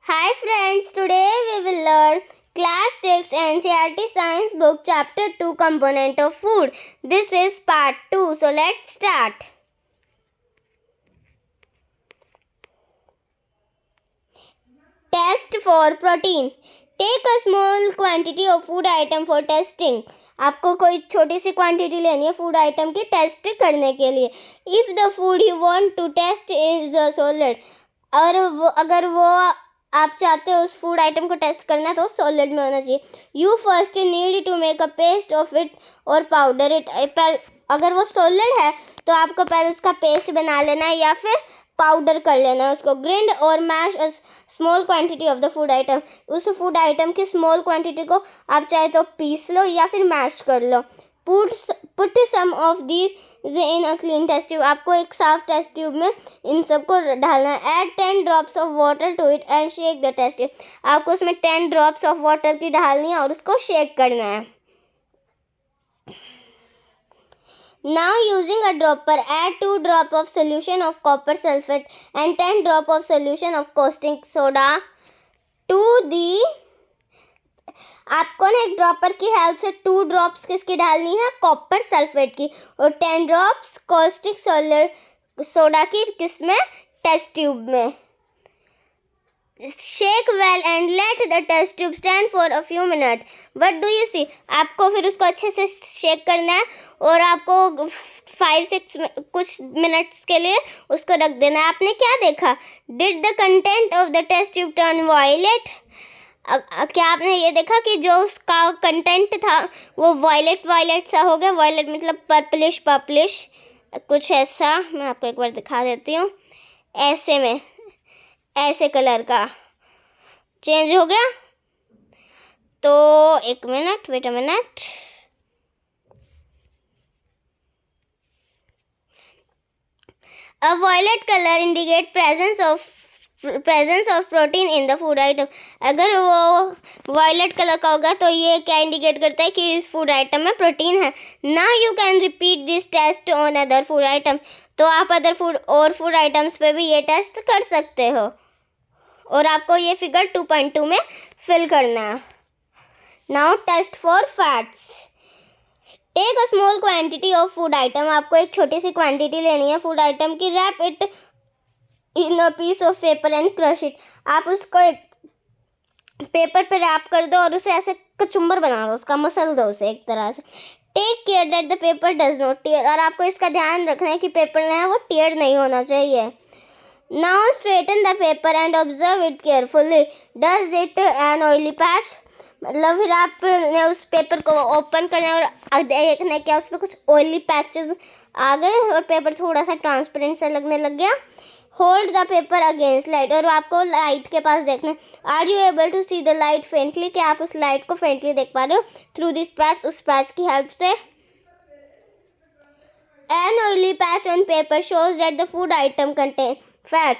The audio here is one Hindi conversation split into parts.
Hi friends, today we will learn Class 6 NCERT Science Book Chapter 2 Component of Food. This is part 2, so let's start. Test for protein. Take a small quantity of food item for testing. आपको कोई छोटी सी क्वांटिटी लेनी है फूड आइटम की टेस्ट करने के लिए. If the food you want to test is a solid, और अगर वो आप चाहते हो उस फूड आइटम को टेस्ट करना है तो सॉलिड में होना चाहिए. You first need to make a paste of it और पाउडर इट. अगर वो सॉलिड है तो आपको पहले उसका पेस्ट बना लेना है या फिर पाउडर कर लेना है उसको. ग्रिंड और mash a small quantity of the food item. उस फूड आइटम की स्मॉल क्वांटिटी को आप चाहे तो पीस लो या फिर मैश कर लो. Put some of these in a clean test tube. आपको एक साफ टेस्ट ट्यूब में इन सबको डालना है. Add 10 drops of water to it and shake the test tube. आपको उसमें 10 ड्रॉप्स ऑफ वाटर की डालनी है और उसको शेक करना है. Now using a dropper, add 2 drops of solution of copper sulfate and 10 drops of solution of caustic soda to the. आपको ना एक ड्रॉपर की हेल्प से 2 ड्रॉप्स किसकी डालनी है, कॉपर सल्फेट की, और 10 ड्रॉप्स कॉस्टिक सोडा की किसमें, टेस्ट ट्यूब में. Shake well and let the test tube stand for a few minutes. What do you see? आपको फिर उसको अच्छे से शेक करना है और आपको 5-6 कुछ मिनट्स के लिए उसको रख देना है. आपने क्या देखा? Did the content of the test tube turn violet? क्या आपने ये देखा कि जो उसका कंटेंट था वो वायलेट सा हो गया. वायलेट मतलब पर्पलिश कुछ ऐसा. मैं आपको एक बार दिखा देती हूँ. ऐसे कलर का चेंज हो गया. तो एक minute, wait a minute. A violet color indicate presence of protein in the food item. अगर वो वायलेट कलर का होगा तो ये क्या इंडिकेट करता है कि इस फूड आइटम में प्रोटीन है. Now you can repeat this test on other food item. तो आप अदर फूड आइटम्स पे भी ये टेस्ट कर सकते हो और आपको ये फिगर 2.2 में फिल करना है. Now test for fats. Take a small quantity of food item. आपको एक छोटी सी क्वांटिटी लेनी है फूड आइटम की. Wrap it in a piece of paper and crush it. आप उसको एक पेपर पे रैप कर दो और उसे ऐसे कचुम्बर बना दो, उसका मसल दो उसे एक तरह से. Take care that the paper does not tear. और आपको इसका ध्यान रखना है कि पेपर है वो टीयर नहीं होना चाहिए. Now straighten the paper and observe it carefully. Does it an oily patch? मतलब फिर आपने उस पेपर को ओपन करना और देखना क्या उस पर कुछ ऑयली पैचेस आ गए और पेपर थोड़ा सा ट्रांसपेरेंट सा लगने लग गया. Hold the paper against light. और आपको लाइट के पास देखना है. Are you able to see the light faintly. क्या आप उस लाइट को फेंटली देख पा रहे हो थ्रू दिस पैच, उस पैच की हेल्प से. An oily patch on paper shows that the food item contains fat.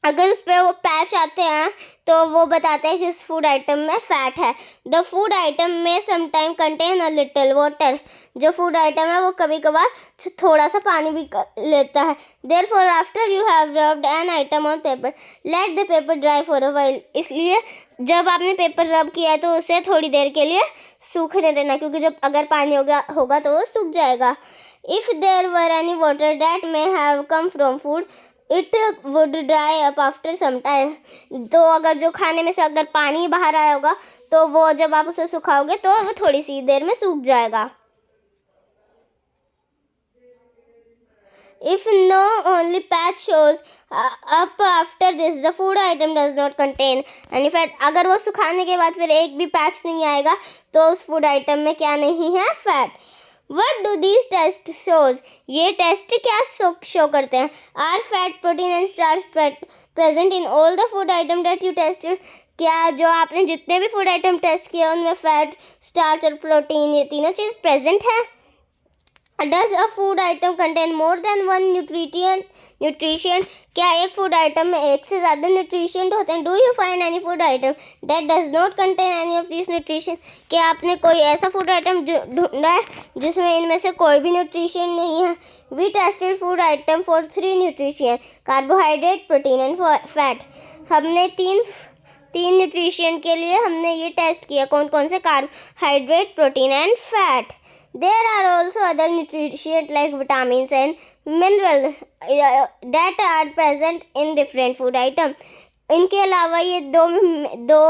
अगर उस पर वो पैच आते हैं तो वो बताते हैं कि इस फूड आइटम में फैट है. द फूड आइटम में sometime contain a little water. जो फूड आइटम है वो कभी कभार थोड़ा सा पानी भी लेता है. Therefore after you have rubbed an item on paper let the paper dry for a while. इसलिए जब आपने पेपर रब किया है तो उसे थोड़ी देर के लिए सूखने देना, क्योंकि जब अगर पानी होगा तो वो सूख जाएगा. If there were any water that may have come from food, it would dry up after some time. तो अगर जो खाने में से अगर पानी बाहर आया होगा तो वो जब आप उसे सुखाओगे तो वो थोड़ी सी देर में सूख जाएगा. If no only patch shows up after this, the food item does not contain any fat. अगर वो सुखाने के बाद फिर एक भी पैच नहीं आएगा तो उस फूड आइटम में क्या नहीं है, fat. What do these tests shows? ये टेस्ट क्या शो करते हैं? Are fat, protein and starch present in all the food item that you tested? क्या जो आपने जितने भी फूड आइटम टेस्ट किए उनमें फैट, स्टार्च और प्रोटीन ये तीनों चीज़ प्रेजेंट है? Does a food item contain more than one nutrition? क्या एक फूड आइटम में एक से ज़्यादा न्यूट्रिशन होते हैं? Do you find any food item that does not contain any of these nutrition? क्या आपने कोई ऐसा फूड आइटम ढूंढा है जिसमें इनमें से कोई भी न्यूट्रिशन नहीं है? We tested food item for 3 nutrition: carbohydrate, protein and fat. हमने 3 3 न्यूट्रिशन के लिए हमने ये टेस्ट किया कौन कौन से, carbohydrate, protein and fat. There are also other nutrition like vitamin and mineral that are present in different food item. इनके अलावा ये दो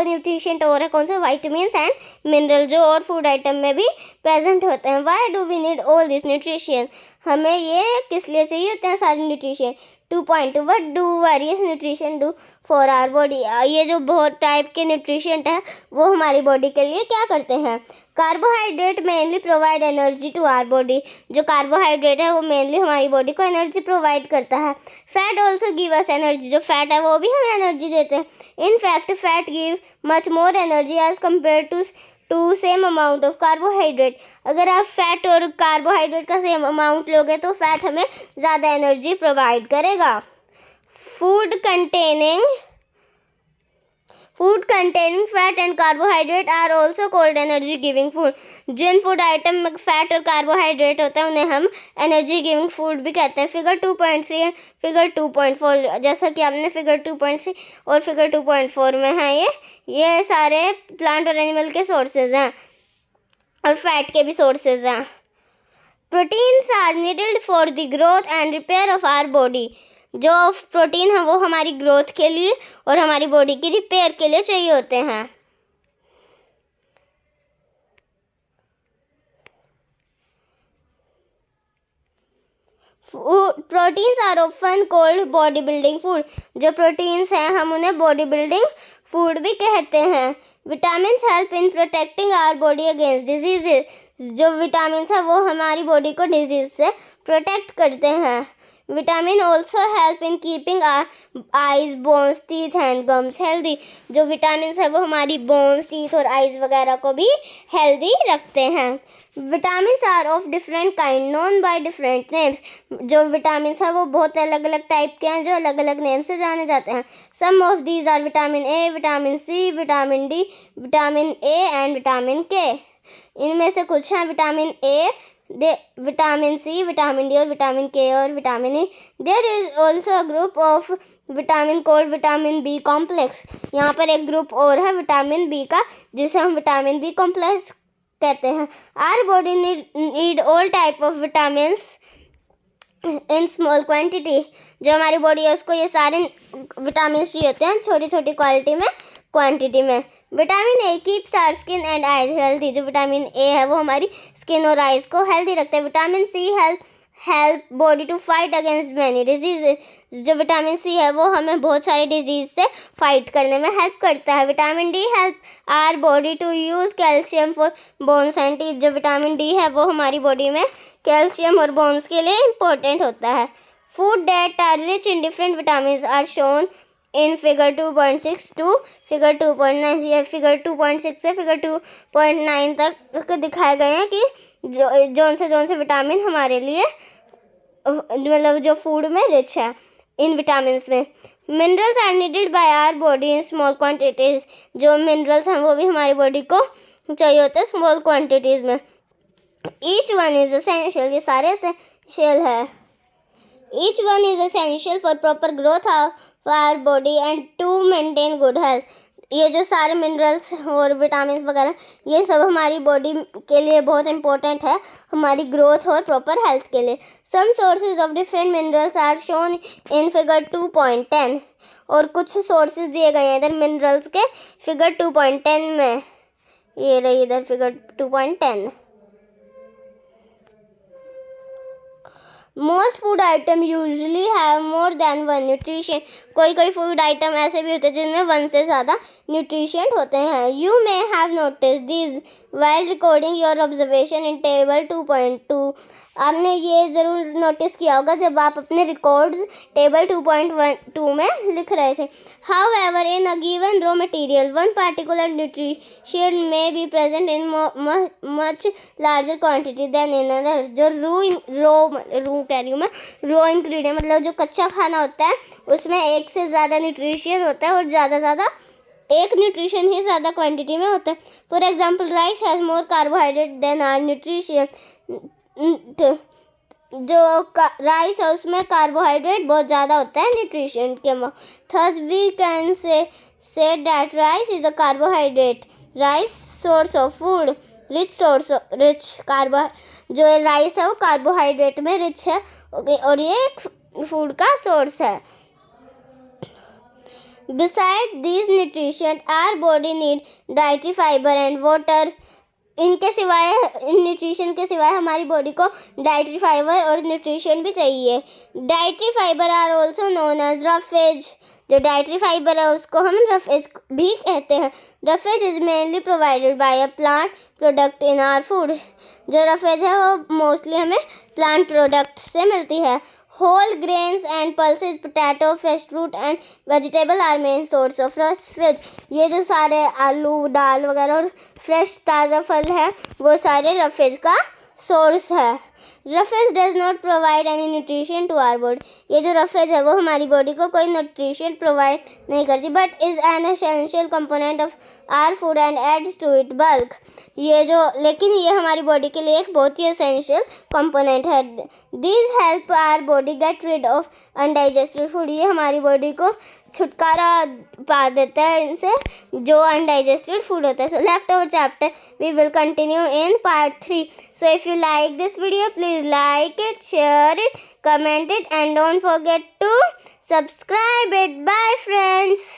न्यूट्रिशन और है, कौन से, विटामिन एंड मिनरल, जो और फूड आइटम में भी प्रेजेंट होते हैं। Why do we need all this nutrition, हमें ये किस लिए चाहिए होते हैं सारे nutrition. 2.2 what do various nutrition do for our body, ये जो बहुत टाइप के न्यूट्रिशन है वो हमारी बॉडी के लिए क्या करते हैं। Carbohydrate mainly provide energy to our body, जो कार्बोहाइड्रेट है वो मेनली हमारी बॉडी को एनर्जी प्रोवाइड करता है। Fat also give us energy, जो फैट है वो भी हमें एनर्जी देते हैं। In fact fat give much more energy as compare to same amount of carbohydrate. अगर आप फैट और कार्बोहाइड्रेट का सेम अमाउंट लोगे तो फैट हमें ज़्यादा एनर्जी प्रोवाइड करेगा। Food containing fat and carbohydrate are also called energy giving food। Jin food item में फैट और कार्बोहाइड्रेट होता है उन्हें हम एनर्जी गिविंग फूड भी कहते हैं। फिगर 2.3 फिगर 2.4, जैसा कि आपने फिगर 2.3 और फिगर 2.4 में है ये सारे प्लांट और एनिमल के सोर्सेज हैं और फैट के भी सोर्सेज हैं। Proteins are needed for the growth and repair of our body, जो प्रोटीन है वो हमारी ग्रोथ के लिए और हमारी बॉडी की रिपेयर के लिए चाहिए होते हैं। Proteins are often called body building food, जो प्रोटीन्स हैं हम उन्हें बॉडी बिल्डिंग फूड भी कहते हैं। Vitamin help in protecting our body against diseases, जो विटामिन है वो हमारी बॉडी को डिजीज से प्रोटेक्ट करते हैं। Vitamin also help in keeping our eyes, bones, teeth and gums healthy, जो विटामिन है वो हमारी बोन्स, टीथ और आइज वगैरह को भी हेल्दी रखते हैं। Vitamin are of different kind known by different names, जो विटामिन है वो बहुत अलग अलग टाइप के हैं जो अलग अलग नेम से जाने जाते हैं। Some of these are vitamin A, vitamin C, vitamin D, vitamin A and vitamin K. इनमें से कुछ हैं vitamin A, vitamin C, vitamin D और विटामिन के और vitamin E. There is also a group of vitamin called vitamin B complex, यहाँ पर एक ग्रुप और है विटामिन बी का जिसे हम विटामिन बी कॉम्प्लेक्स कहते हैं। Our body need all type of vitamin in small quantity, जो हमारी बॉडी है उसको ये सारे विटामिन चाहिए होते हैं छोटी छोटी क्वांटिटी में। Vitamin A keeps our skin and eyes healthy, जो विटामिन ए है वो हमारी स्किन और आइज को हेल्दी रखता है। Vitamin C help body to fight against many diseases, जो विटामिन सी है वो हमें बहुत सारे डिजीज से फाइट करने में हेल्प करता है। Vitamin D help our body to use calcium for bones and teeth, जो विटामिन डी है वो हमारी बॉडी में कैल्शियम और बोन्स के लिए इम्पोर्टेंट होता है। Food that are rich in different vitamin are shown in figure 2.6 to figure 2.9, ये फिगर 2.6 से फिगर 2.9 तक दिखाए गए हैं कि जौन से विटामिन हमारे लिए मतलब जो फूड में रिच है इन विटामिन में। Minerals are needed by our body in small quantities, जो मिनरल्स हैं वो भी हमारी बॉडी को चाहिए होते हैं स्मॉल क्वांटिटीज़ में। ईच वन इज़ एसेंशियल, ये सारे एसेंशियल है। Each one is essential for proper growth of our body and to maintain good health। ये जो सारे मिनरल्स और विटामिन वगैरह ये सब हमारी बॉडी के लिए बहुत इंपॉर्टेंट है हमारी ग्रोथ और प्रॉपर हेल्थ के लिए। Some sources of different minerals are shown in figure 2.10, और कुछ सोर्सेज दिए गए हैं इधर मिनरल्स के फिगर 2.10 में, ये रही इधर figure 2.10। Most food item usually have more than one nutrition, कोई फूड आइटम ऐसे भी होते हैं जिनमें 1 से ज़्यादा न्यूट्रिशन होते हैं। You may have notice this while recording your observation in table 2.2, आपने ये ज़रूर नोटिस किया होगा जब आप अपने रिकॉर्ड्स टेबल 2.2 में लिख रहे थे। However in a given raw material one particular nutrition may be present in much larger quantity than in other, जो रो इंग्रेडिएंट मतलब जो कच्चा खाना होता है उसमें एक से ज़्यादा न्यूट्रिशन होता है और ज़्यादा एक न्यूट्रिशन ही ज़्यादा क्वांटिटी में होता है। For example rice has more carbohydrate than our nutrition जो राइस है उसमें कार्बोहाइड्रेट बहुत ज़्यादा होता है न्यूट्रिशन के। Thus we can say that rice is a carbohydrate rice source of food rich carbo. जो राइस है वो कार्बोहाइड्रेट में रिच है और ये फूड का सोर्स है। Besides these nutrition, our body need dietary fiber and water. इनके सिवाय न्यूट्रिशन के सिवाय हमारी बॉडी को डाइटरी फाइबर और न्यूट्रिशन भी चाहिए। Dietary fibre are also known as roughage. जो डाइटरी फाइबर है उसको हम रफेज भी कहते हैं। Roughage is mainly provided by a plant product in our food. जो रफेज है वो मोस्टली हमें प्लांट प्रोडक्ट से मिलती है। Whole grains and pulses, potato, fresh fruit and vegetable are main source of roughage. ये जो सारे आलू दाल वगैरह और फ्रेश ताज़ा फल हैं वो सारे रफेज का सोर्स है। Roughage does not provide any nutrition to our body. ये जो रफेज है वो हमारी बॉडी को कोई न्यूट्रिशन प्रोवाइड नहीं करती, but is an essential component of our food and aids to it bulk. लेकिन ये हमारी बॉडी के लिए एक बहुत ही एसेंशियल कंपोनेंट है। This help our body get rid of undigested food. ये हमारी बॉडी को छुटकारा पा देता है इनसे जो अनडाइजेस्टेड फूड होता है। So left over chapter we will continue in part 3. So if you like this video, please like it, share it, comment it and don't forget to subscribe it. Bye friends.